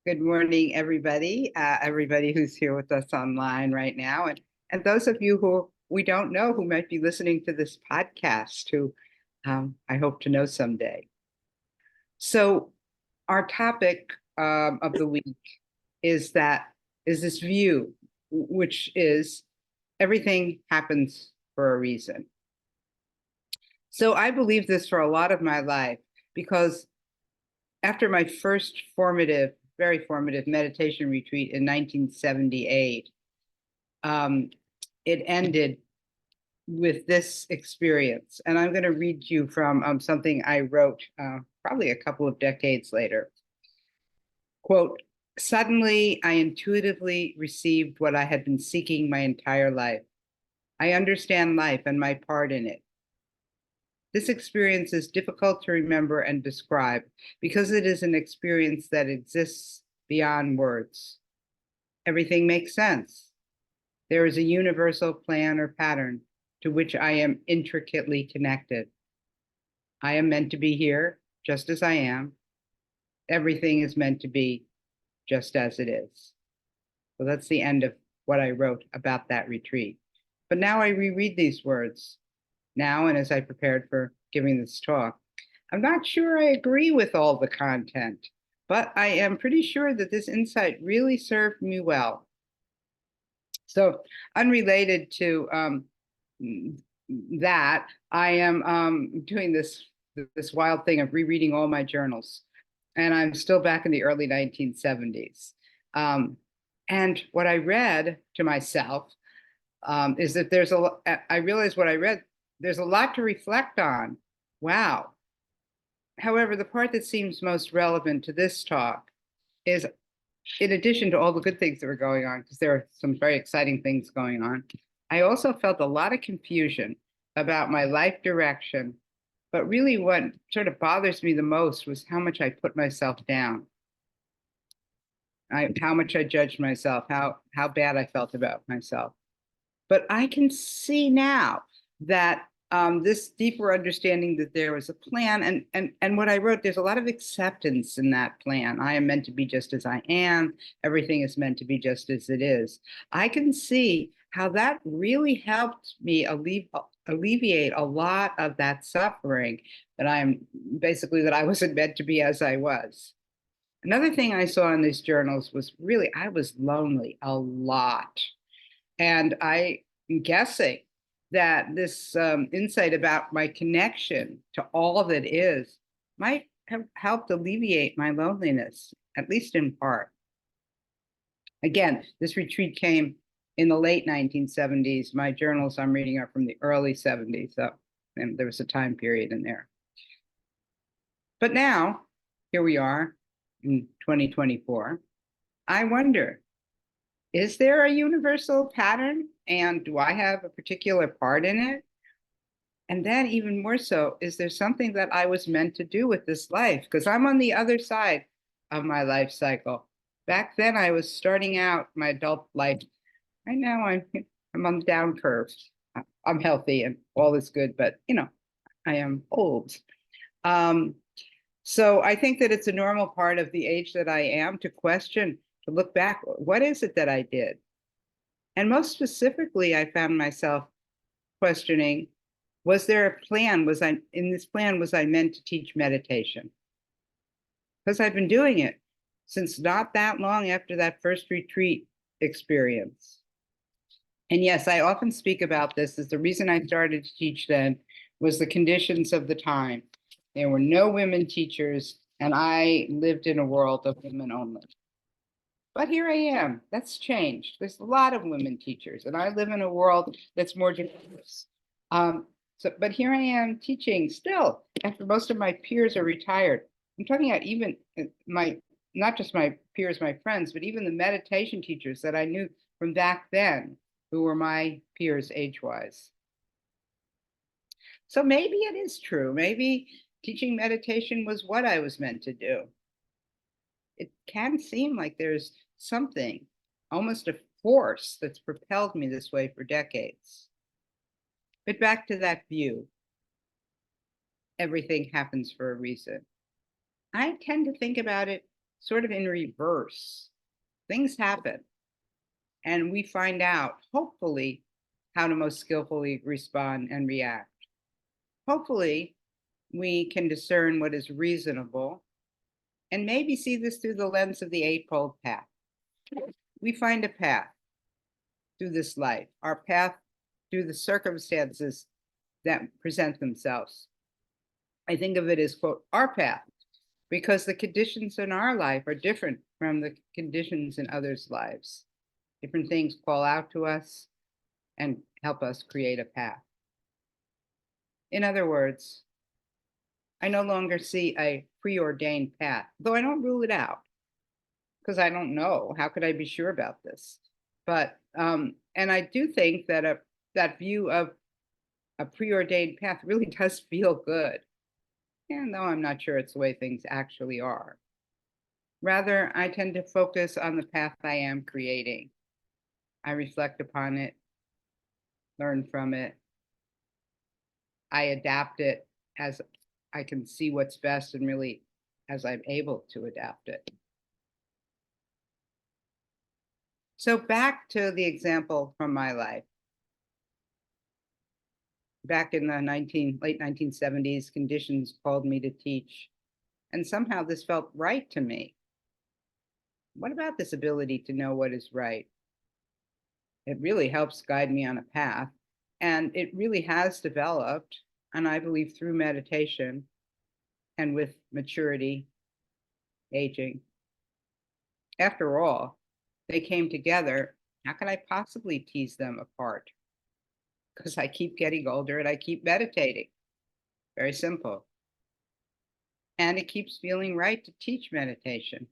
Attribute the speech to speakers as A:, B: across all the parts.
A: Good morning, everybody. Everybody who's here with us online right now, and those of you who we don't know who might be listening to this podcast, who I hope to know someday. So, our topic of the week is this view, which is everything happens for a reason. So, I believe this for a lot of my life because after my first very formative meditation retreat in 1978, it ended with this experience. And I'm going to read you from something I wrote probably a couple of decades later. Quote, "Suddenly, I intuitively received what I had been seeking my entire life. I understand life and my part in it. This experience is difficult to remember and describe because it is an experience that exists beyond words. Everything makes sense. There is a universal plan or pattern to which I am intricately connected. I am meant to be here just as I am. Everything is meant to be just as it is." So that's the end of what I wrote about that retreat. But now I reread these words now, and as I prepared for giving this talk, I'm not sure I agree with all the content, but I am pretty sure that this insight really served me well. So, unrelated to that, I am doing this wild thing of rereading all my journals, and I'm still back in the early 1970s. And what I read to myself is that I realized what I read, there's a lot to reflect on. Wow. However, the part that seems most relevant to this talk is, in addition to all the good things that were going on, because there are some very exciting things going on, I also felt a lot of confusion about my life direction. But really, what sort of bothers me the most was how much I put myself down. How much I judged myself, how bad I felt about myself. But I can see now that this deeper understanding that there was a plan, and what I wrote, there's a lot of acceptance in that plan. I am meant to be just as I am. Everything is meant to be just as it is. I can see how that really helped me alleviate a lot of that suffering that I wasn't meant to be as I was. Another thing I saw in these journals was really I was lonely a lot. And I'm guessing that this insight about my connection to all that is might have helped alleviate my loneliness, at least in part. Again, this retreat came in the late 1970s. My journals I'm reading are from the early 70s, so and there was a time period in there. But now, here we are in 2024. I wonder, is there a universal pattern? And do I have a particular part in it? And then, even more so, is there something that I was meant to do with this life? Because I'm on the other side of my life cycle. Back then, I was starting out my adult life. Right now, I'm on the down curve. I'm healthy and all is good, but I am old. So I think that it's a normal part of the age that I am to question, to look back, what is it that I did? And most specifically, I found myself questioning, was there a plan? Was I meant to teach meditation? Because I've been doing it since not that long after that first retreat experience. And yes, I often speak about this as the reason I started to teach then was the conditions of the time. There were no women teachers, and I lived in a world of women only. But here I am. That's changed. There's a lot of women teachers, and I live in a world that's more diverse. But here I am teaching still after most of my peers are retired. I'm talking about even not just my peers, my friends, but even the meditation teachers that I knew from back then who were my peers age-wise. So maybe it is true. Maybe teaching meditation was what I was meant to do. It can seem like there's something, almost a force, that's propelled me this way for decades. But back to that view, everything happens for a reason. I tend to think about it sort of in reverse. Things happen, and we find out, hopefully, how to most skillfully respond and react. Hopefully, we can discern what is reasonable and maybe see this through the lens of the Eightfold Path. We find a path through this life, our path through the circumstances that present themselves. I think of it as, quote, our path, because the conditions in our life are different from the conditions in others' lives. Different things call out to us and help us create a path. In other words, I no longer see a preordained path, though I don't rule it out because I don't know. How could I be sure about this? But and I do think that that view of a preordained path really does feel good, and though I'm not sure it's the way things actually are. Rather, I tend to focus on the path I am creating. I reflect upon it, learn from it. I adapt it as I can see what's best and really as I'm able to adapt it. So back to the example from my life. Back in the late 1970s, conditions called me to teach, and somehow this felt right to me. What about this ability to know what is right? It really helps guide me on a path, and it really has developed, and I believe through meditation and with maturity, aging. After all, they came together. How can I possibly tease them apart? Because I keep getting older and I keep meditating. Very simple. And it keeps feeling right to teach meditation.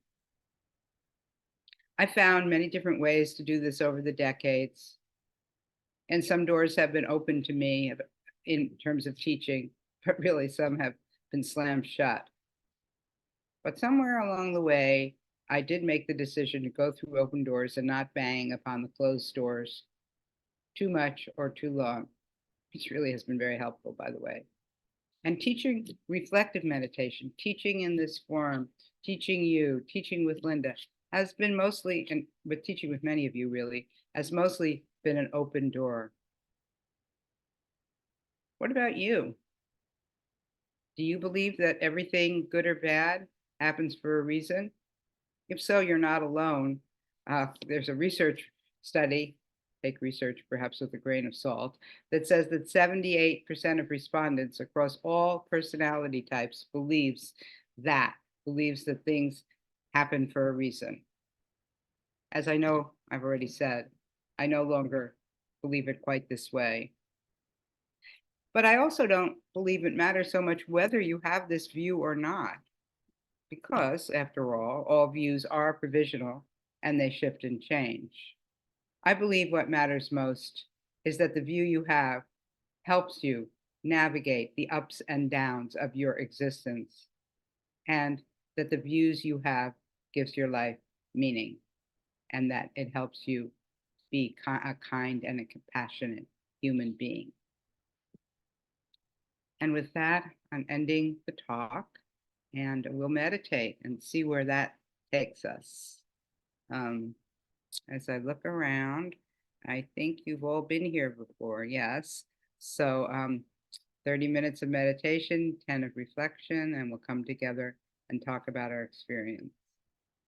A: I found many different ways to do this over the decades, and some doors have been opened to me in terms of teaching, but really some have been slammed shut. But somewhere along the way, I did make the decision to go through open doors and not bang upon the closed doors too much or too long, which really has been very helpful, by the way. And teaching reflective meditation, teaching in this forum, teaching you, teaching with Linda, has been mostly, and with teaching with many of you really, has mostly been an open door. What about you? Do you believe that everything, good or bad, happens for a reason? If so, you're not alone. There's a research study, take research perhaps with a grain of salt, that says that 78% of respondents across all personality types believes that things happen for a reason. As I know, I've already said, I no longer believe it quite this way. But I also don't believe it matters so much whether you have this view or not, because after all views are provisional and they shift and change. I believe what matters most is that the view you have helps you navigate the ups and downs of your existence, and that the views you have gives your life meaning, and that it helps you be a kind and a compassionate human being. And with that, I'm ending the talk, and we'll meditate and see where that takes us. As I look around, I think you've all been here before, yes. So 30 minutes of meditation, 10 of reflection, and we'll come together and talk about our experience.